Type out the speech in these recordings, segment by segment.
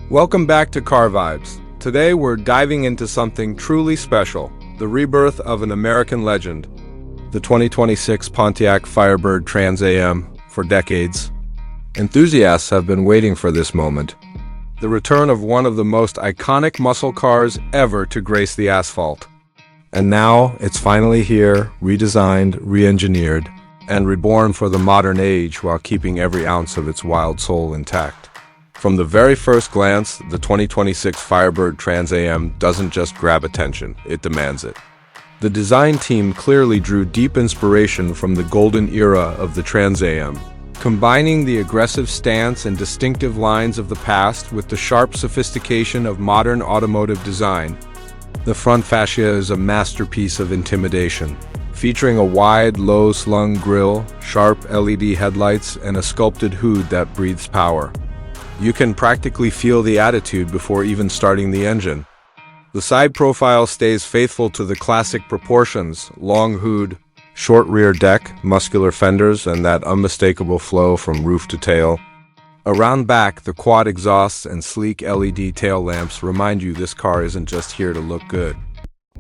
Welcome back to Car Vibes. Today we're diving into something truly special, the rebirth of an American legend, the 2026 Pontiac Firebird Trans Am. For decades, enthusiasts have been waiting for this moment, the return of one of the most iconic muscle cars ever to grace the asphalt. And now it's finally here, redesigned, re-engineered, and reborn for the modern age while keeping every ounce of its wild soul intact. From the very first glance, the 2026 Firebird Trans Am doesn't just grab attention, it demands it. The design team clearly drew deep inspiration from the golden era of the Trans Am, combining the aggressive stance and distinctive lines of the past with the sharp sophistication of modern automotive design. The front fascia is a masterpiece of intimidation, featuring a wide, low-slung grille, sharp LED headlights, and a sculpted hood that breathes power. You can practically feel the attitude before even starting the engine. The side profile stays faithful to the classic proportions: long hood, short rear deck, muscular fenders, and that unmistakable flow from roof to tail. Around back, the quad exhausts and sleek LED tail lamps remind you this car isn't just here to look good.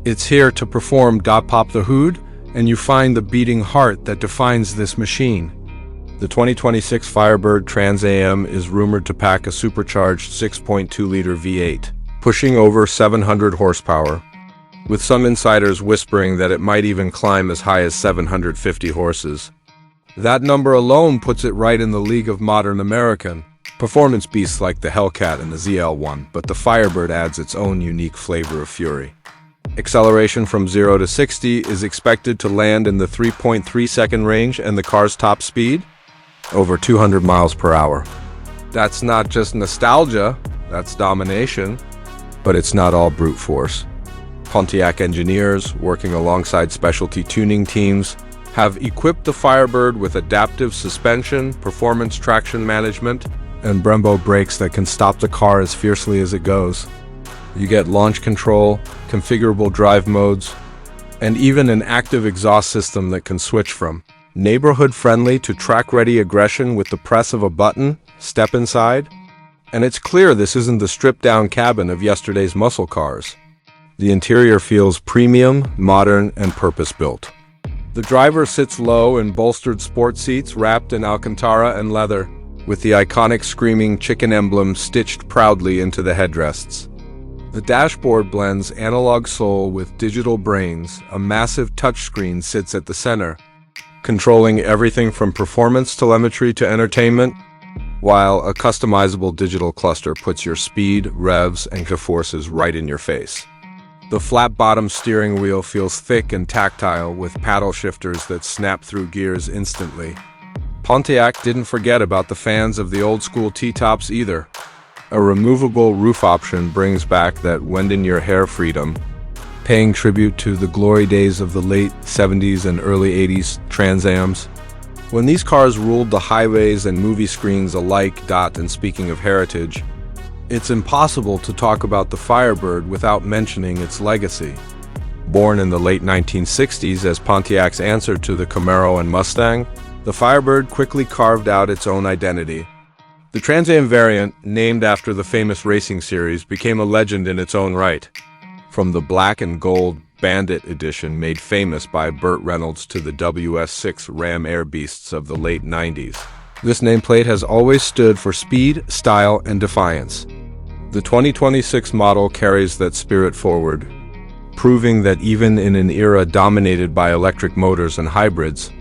It's here to perform. Pop the hood, and you find the beating heart that defines this machine. The 2026 Firebird Trans Am is rumored to pack a supercharged 6.2-liter V8, pushing over 700 horsepower, with some insiders whispering that it might even climb as high as 750 horses. That number alone puts it right in the league of modern American performance beasts like the Hellcat and the ZL1, but the Firebird adds its own unique flavor of fury. Acceleration from 0 to 60 is expected to land in the 3.3-second range, and the car's top speed? Over 200 miles per hour. That's not just nostalgia, that's domination. But it's not all brute force. Pontiac engineers, working alongside specialty tuning teams, have equipped the Firebird with adaptive suspension, performance traction management, and Brembo brakes that can stop the car as fiercely as it goes. You get launch control, configurable drive modes, and even an active exhaust system that can switch from neighborhood-friendly to track-ready aggression with the press of a button. Step inside, and it's clear this isn't the stripped-down cabin of yesterday's muscle cars. The interior feels premium, modern, and purpose-built. The driver sits low in bolstered sport seats wrapped in Alcantara and leather, with the iconic screaming chicken emblem stitched proudly into the headrests. The dashboard blends analog soul with digital brains. A massive touchscreen sits at the center, controlling everything from performance telemetry to entertainment, while a customizable digital cluster puts your speed, revs, and forces right in your face. The flat-bottom steering wheel feels thick and tactile, with paddle shifters that snap through gears instantly. Pontiac didn't forget about the fans of the old-school T-tops either. A removable roof option brings back that wind-in-your-hair freedom, paying tribute to the glory days of the late 70s and early 80s Trans Ams, when these cars ruled the highways and movie screens alike. And speaking of heritage, it's impossible to talk about the Firebird without mentioning its legacy. Born in the late 1960s as Pontiac's answer to the Camaro and Mustang, the Firebird quickly carved out its own identity. The Trans Am variant, named after the famous racing series, became a legend in its own right. From the black and gold Bandit edition made famous by Burt Reynolds to the WS6 Ram Air Beasts of the late 90s, this nameplate has always stood for speed, style, and defiance. The 2026 model carries that spirit forward, proving that even in an era dominated by electric motors and hybrids,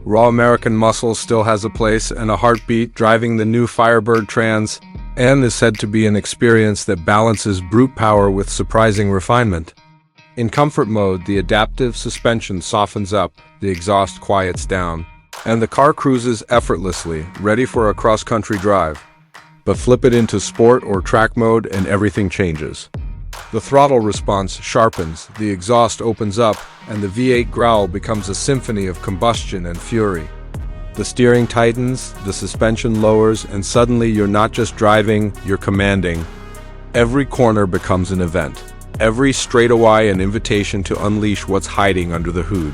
raw American muscle still has a place and a heartbeat. Driving the new Firebird Trans Am is said to be an experience that balances brute power with surprising refinement. In comfort mode, the adaptive suspension softens up, the exhaust quiets down, and the car cruises effortlessly, ready for a cross-country drive. But flip it into sport or track mode and everything changes. The throttle response sharpens, the exhaust opens up, and the V8 growl becomes a symphony of combustion and fury. The steering tightens, the suspension lowers, and suddenly you're not just driving, you're commanding. Every corner becomes an event. Every straightaway an invitation to unleash what's hiding under the hood.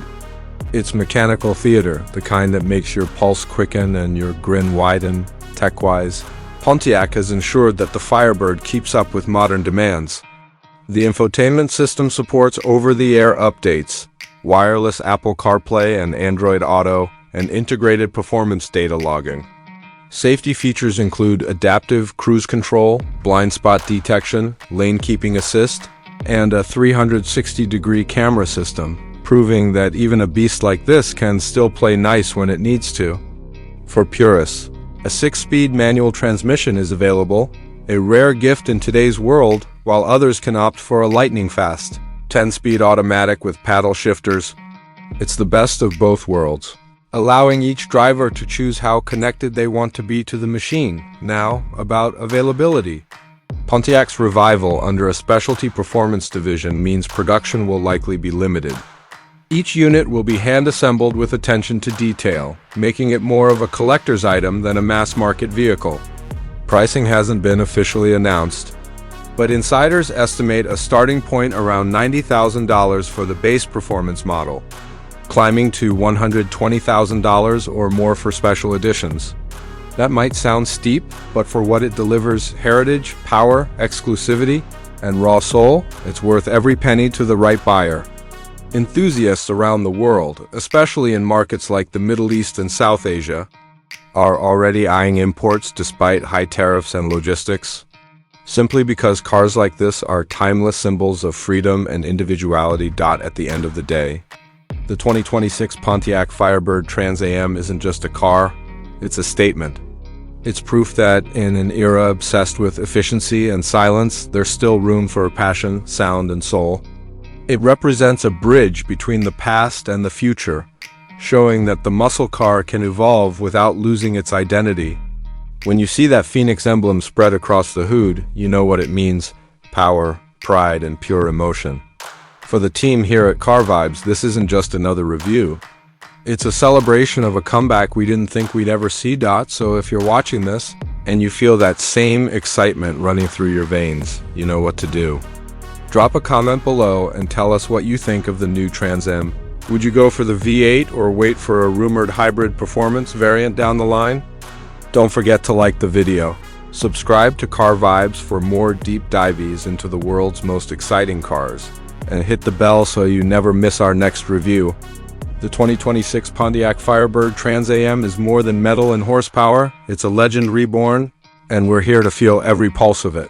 It's mechanical theater, the kind that makes your pulse quicken and your grin widen. Tech-wise, Pontiac has ensured that the Firebird keeps up with modern demands. The infotainment system supports over-the-air updates, wireless Apple CarPlay and Android Auto, and integrated performance data logging. Safety features include adaptive cruise control, blind spot detection, lane keeping assist, and a 360-degree camera system, proving that even a beast like this can still play nice when it needs to. For purists, a 6-speed manual transmission is available, a rare gift in today's world, while others can opt for a lightning-fast 10-speed automatic with paddle shifters. It's the best of both worlds, allowing each driver to choose how connected they want to be to the machine. Now, about availability. Pontiac's revival under a specialty performance division means production will likely be limited. Each unit will be hand-assembled with attention to detail, making it more of a collector's item than a mass-market vehicle. Pricing hasn't been officially announced, but insiders estimate a starting point around $90,000 for the base performance model, climbing to $120,000 or more for special editions. That might sound steep, but for what it delivers, heritage, power, exclusivity, and raw soul, it's worth every penny to the right buyer. Enthusiasts around the world, especially in markets like the Middle East and South Asia, are already eyeing imports despite high tariffs and logistics, simply because cars like this are timeless symbols of freedom and individuality. At the end of the day, the 2026 Pontiac Firebird Trans Am isn't just a car, it's a statement. It's proof that in an era obsessed with efficiency and silence, there's still room for passion, sound, and soul. It represents a bridge between the past and the future, showing that the muscle car can evolve without losing its identity. When you see that Phoenix emblem spread across the hood, you know what it means: power, pride, and pure emotion. For the team here at Car Vibes, this isn't just another review. It's a celebration of a comeback we didn't think we'd ever see. So if you're watching this and you feel that same excitement running through your veins, you know what to do. Drop a comment below and tell us what you think of the new Trans Am. Would you go for the V8 or wait for a rumored hybrid performance variant down the line? Don't forget to like the video. Subscribe to Car Vibes for more deep dives into the world's most exciting cars, and hit the bell so you never miss our next review. The 2026 Pontiac Firebird Trans Am is more than metal and horsepower. It's a legend reborn, and we're here to feel every pulse of it.